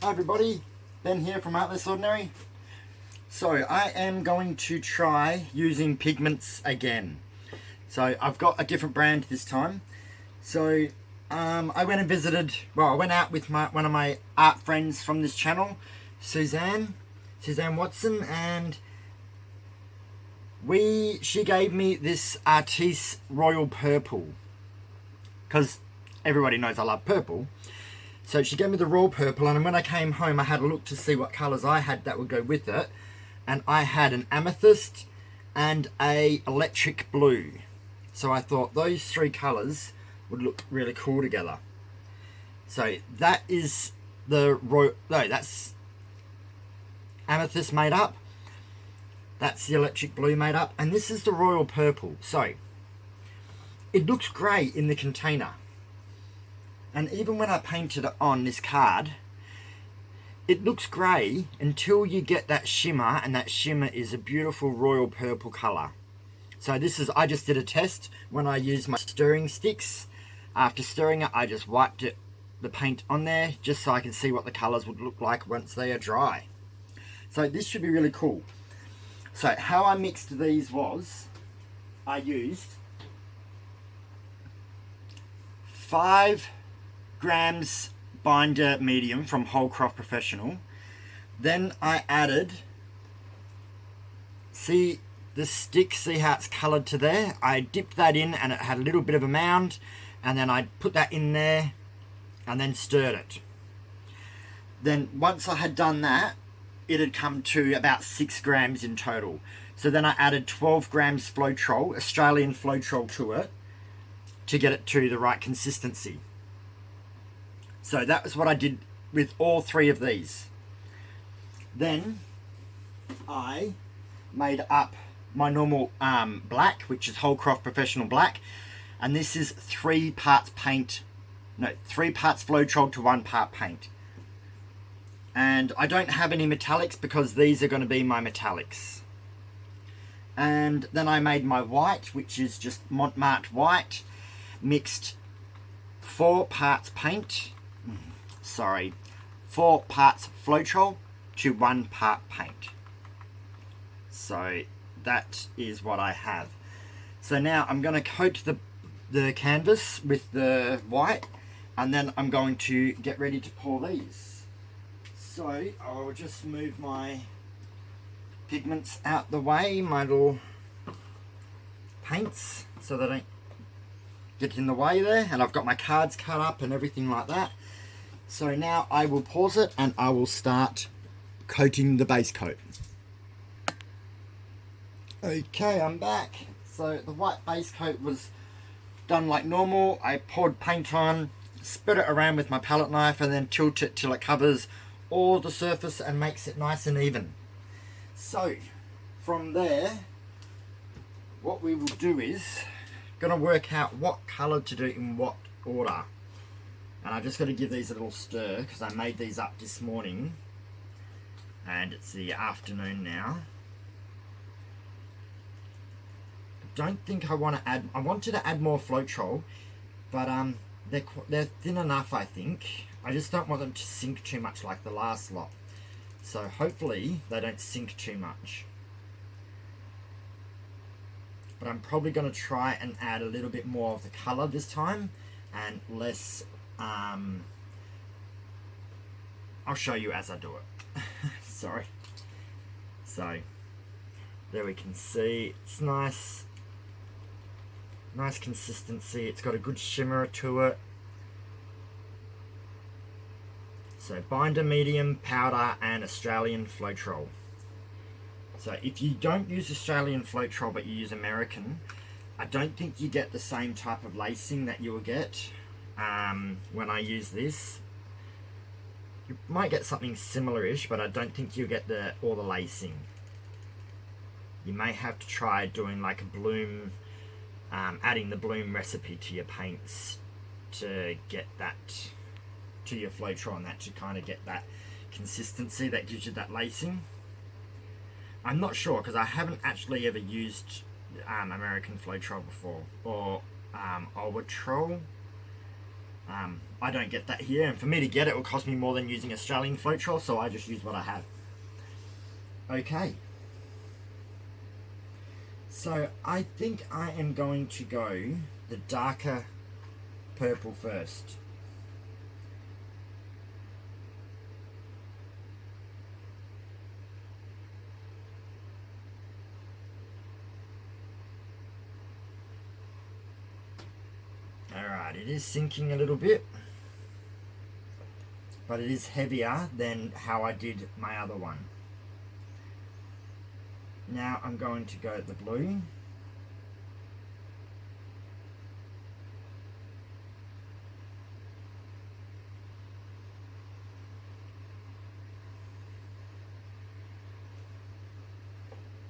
Hi everybody, Ben here from Artless Ordinary. So I am going to try using pigments again. So I've got a different brand this time. So I went and visited, I went out with one of my art friends from this channel, Suzanne Watson, and she gave me this Artisue Royal Purple, because everybody knows I love purple. So she gave me the raw purple, and when I came home I had a look to see what colours I had that would go with it, and I had an amethyst and a electric blue. So I thought those three colours would look really cool together. So that is the royal, no, that's amethyst made up, that's the electric blue made up, and this is the royal purple. So it looks great in the container. And even when I painted it on this card, it looks grey until you get that shimmer, and that shimmer is a beautiful royal purple colour. So I just did a test when I used my stirring sticks. After stirring it, I just wiped the paint on there just so I can see what the colours would look like once they are dry. So this should be really cool. So how I mixed these was, I used 5 grams binder medium from Holcroft Professional. Then I added, see the stick, see how it's coloured to there? I dipped that in and it had a little bit of a mound, and then I put that in there and then stirred it. Then once I had done that, it had come to about 6 grams in total. So then I added 12 grams floetrol, Australian floetrol, to it to get it to the right consistency. So that was what I did with all 3 of these. Then I made up my normal black, which is Holcroft Professional Black, and this is 3 parts floetrol to 1 part paint. And I don't have any metallics because these are going to be my metallics. And then I made my white, which is just marte white, mixed 4 parts floetrol to 1 part paint. So that is what I have. So now I'm going to coat the canvas with the white, and then I'm going to get ready to pour these. So I'll just move my pigments out the way, my little paints, so they don't get in the way there, and I've got my cards cut up and everything like that. So now I will pause it and I will start coating the base coat. Okay, I'm back. So the white base coat was done like normal. I poured paint on, spread it around with my palette knife, and then tilt it till it covers all the surface and makes it nice and even. So from there, what we will do is going to work out what colour to do in what order. And I just got to give these a little stir because I made these up this morning and it's the afternoon now. I don't think I want to add, I wanted to add more floetrol, but they're thin enough, I think. I just don't want them to sink too much like the last lot. So hopefully they don't sink too much. But I'm probably going to try and add a little bit more of the colour this time and less. I'll show you as I do it. Sorry. So there we can see it's nice consistency. It's got a good shimmer to it. So binder medium, powder, and Australian floetrol. So if you don't use Australian floetrol but you use American, I don't think you get the same type of lacing that you will get when I use this. You might get something similar-ish, but I don't think you'll get all the lacing. You may have to try doing like a bloom, adding the bloom recipe to your paints to get that, to your floetrol, and that to kind of get that consistency that gives you that lacing. I'm not sure because I haven't actually ever used American floetrol before, or Holcroft. I don't get that here, and for me to get it will cost me more than using Australian floetrol, so I just use what I have. Okay. So I think I am going to go the darker purple first. Alright, it is sinking a little bit, but it is heavier than how I did my other one. Now I'm going to go the blue.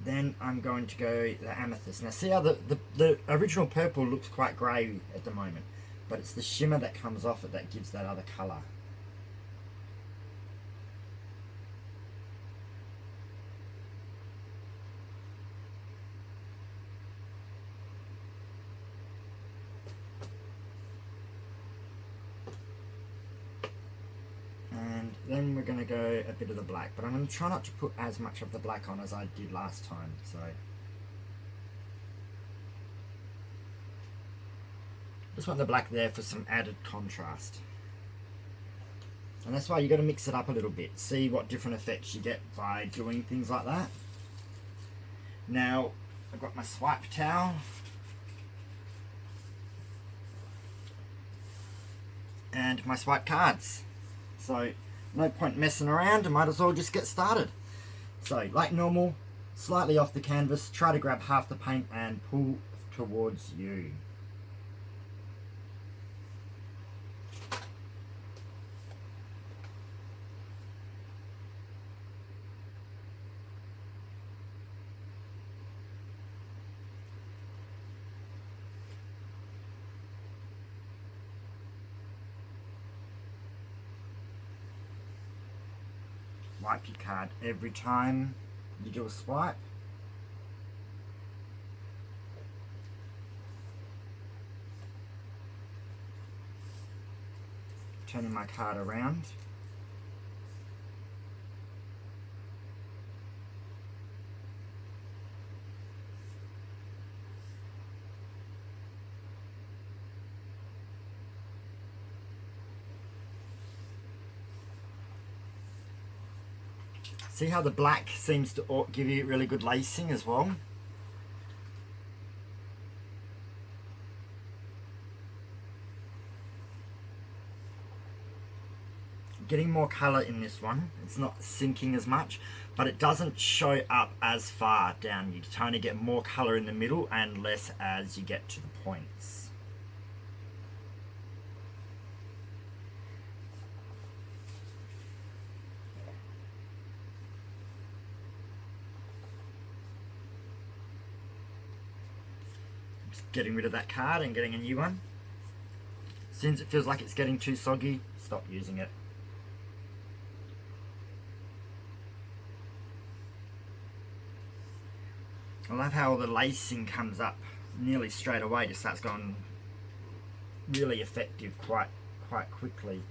Then I'm going to go the amethyst. Now see how the original purple looks quite grey at the moment, but it's the shimmer that comes off it that gives that other colour. And then we're going to go a bit of the black, but I'm going to try not to put as much of the black on as I did last time. So just want the black there for some added contrast. And that's why you got to mix it up a little bit. See what different effects you get by doing things like that. Now I've got my swipe towel. And my swipe cards. So no point messing around, I might as well just get started. So like normal, slightly off the canvas, try to grab half the paint and pull towards you. Wipe your card every time you do a swipe. Turning my card around. See how the black seems to give you really good lacing as well? Getting more colour in this one. It's not sinking as much, but it doesn't show up as far down. You kind of get more colour in the middle and less as you get to the points. Getting rid of that card and getting a new one. As soon as it feels like it's getting too soggy, stop using it. I love how the lacing comes up nearly straight away, just starts going really effective quite quickly.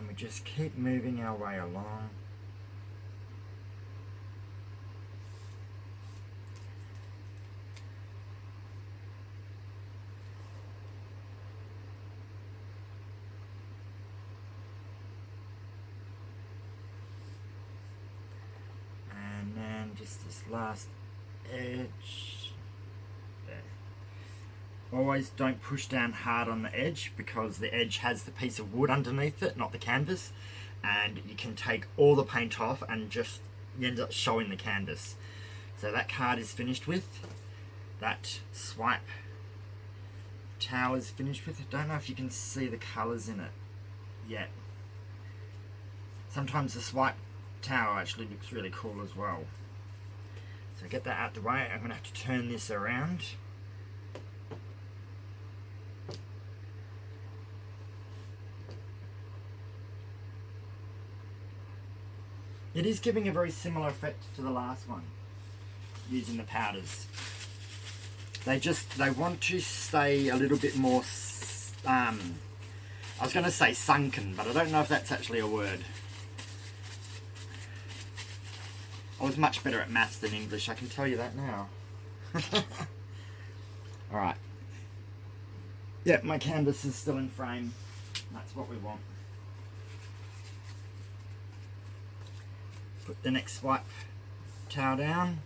We just keep moving our way along. And then just this last edge. Always don't push down hard on the edge, because the edge has the piece of wood underneath it, not the canvas, and you can take all the paint off and just you end up showing the canvas. So that card is finished with. That swipe towel is finished with. I don't know if you can see the colours in it. yet. Sometimes the swipe towel actually looks really cool as well. So get that out the way. I'm going to have to turn this around. It is giving a very similar effect to the last one, using the powders. They want to stay a little bit more, I was going to say sunken, but I don't know if that's actually a word. I was much better at maths than English, I can tell you that now. Alright. Yep, my canvas is still in frame. That's what we want. Put the next swipe towel down,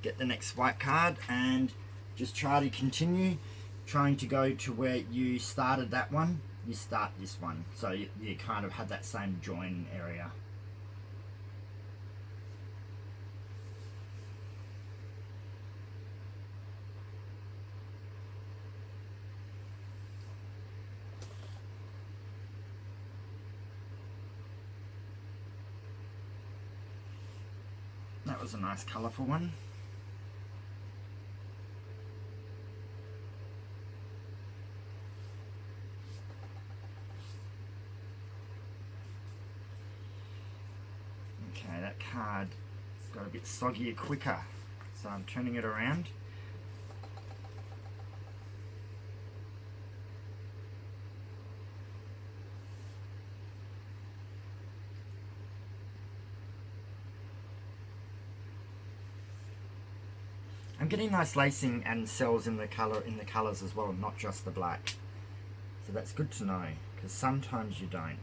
get the next swipe card, and just try to continue trying to go to where you started that one. You start this one, so you kind of had that same join area. That was a nice colourful one. Okay, that card got a bit soggier quicker, so I'm turning it around. I'm getting nice lacing and cells in the colours as well, not just the black. So that's good to know, because sometimes you don't.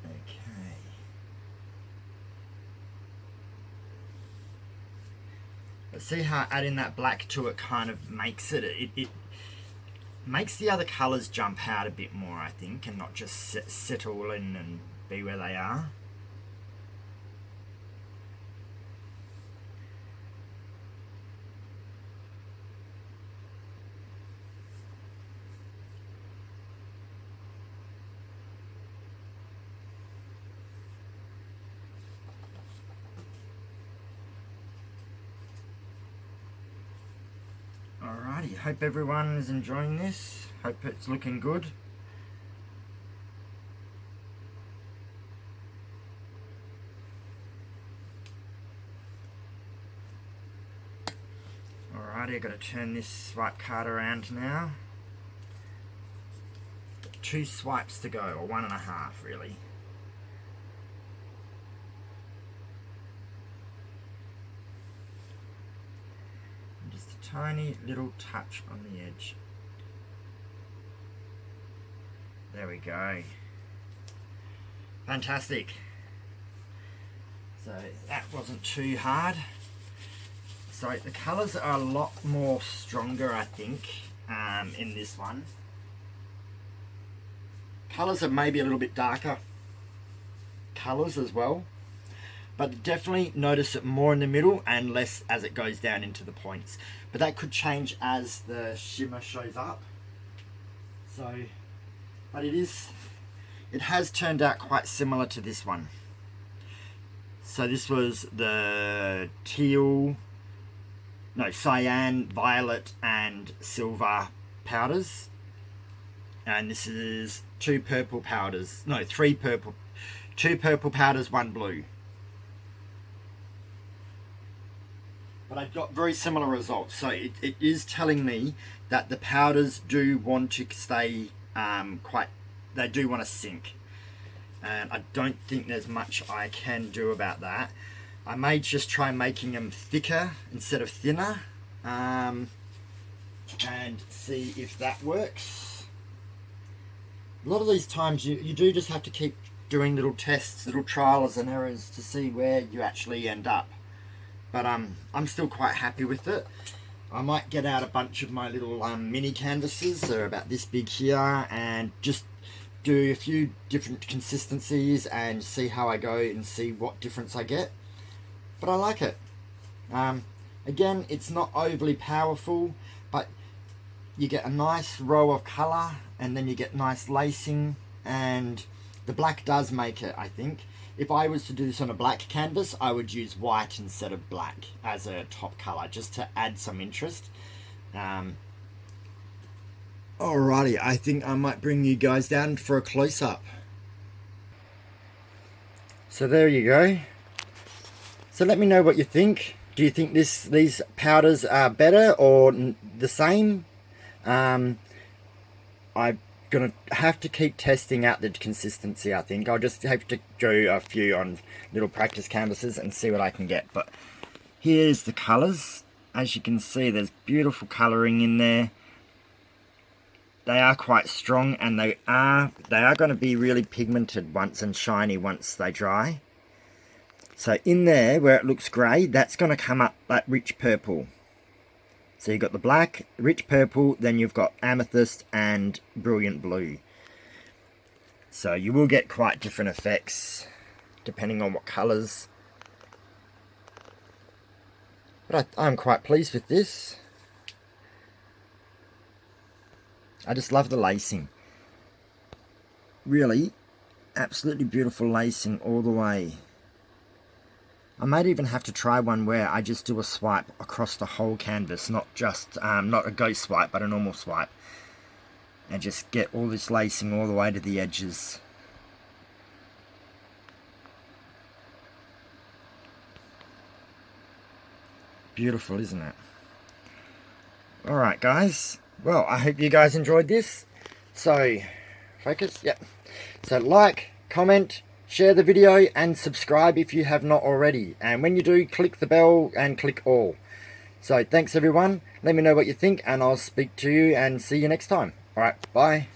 Okay. But see how adding that black to it kind of makes it makes the other colours jump out a bit more, I think, and not just settle in and be where they are. Alrighty, hope everyone is enjoying this. Hope it's looking good. Alrighty, I've got to turn this swipe card around now. 2 swipes to go, or 1.5 really. Tiny little touch on the edge. There we go. Fantastic. So that wasn't too hard. So the colours are a lot more stronger, I think, in this one. Colours are maybe a little bit darker colours as well. But definitely notice it more in the middle and less as it goes down into the points. But that could change as the shimmer shows up. So, but it has turned out quite similar to this one. So this was the teal, no, cyan, violet and silver powders. And this is 2 purple powders, no, 3 purple, 2 purple powders, 1 blue. But I got very similar results, so it is telling me that the powders do want to stay they do want to sink. And I don't think there's much I can do about that. I may just try making them thicker instead of thinner, and see if that works. A lot of these times you do just have to keep doing little tests, little trials and errors to see where you actually end up. But I'm still quite happy with it. I might get out a bunch of my little mini canvases. They're about this big here, and just do a few different consistencies and see how I go and see what difference I get. But I like it. Again, it's not overly powerful, but you get a nice row of colour, and then you get nice lacing, and the black does make it, I think. If I was to do this on a black canvas, I would use white instead of black as a top colour, just to add some interest. Alrighty, I think I might bring you guys down for a close-up. So there you go. So let me know what you think. Do you think these powders are better or the same? I'm gonna have to keep testing out the consistency. I think I'll just have to do a few on little practice canvases and see what I can get. But here's the colors. As you can see, there's beautiful coloring in there. They are quite strong, and they are going to be really pigmented once and shiny once they dry. So in there where it looks grey, that's going to come up that rich purple. So you've got the black, rich purple, then you've got amethyst and brilliant blue. So you will get quite different effects depending on what colours. But I'm quite pleased with this. I just love the lacing. Really, absolutely beautiful lacing all the way. I might even have to try one where I just do a swipe across the whole canvas, not just, not a ghost swipe, but a normal swipe. And just get all this lacing all the way to the edges. Beautiful, isn't it? Alright guys, well, I hope you guys enjoyed this. So, focus, yep. So like, comment, share the video, and subscribe if you have not already. And when you do, click the bell and click all. So thanks everyone. Let me know what you think, and I'll speak to you and see you next time. Alright, bye.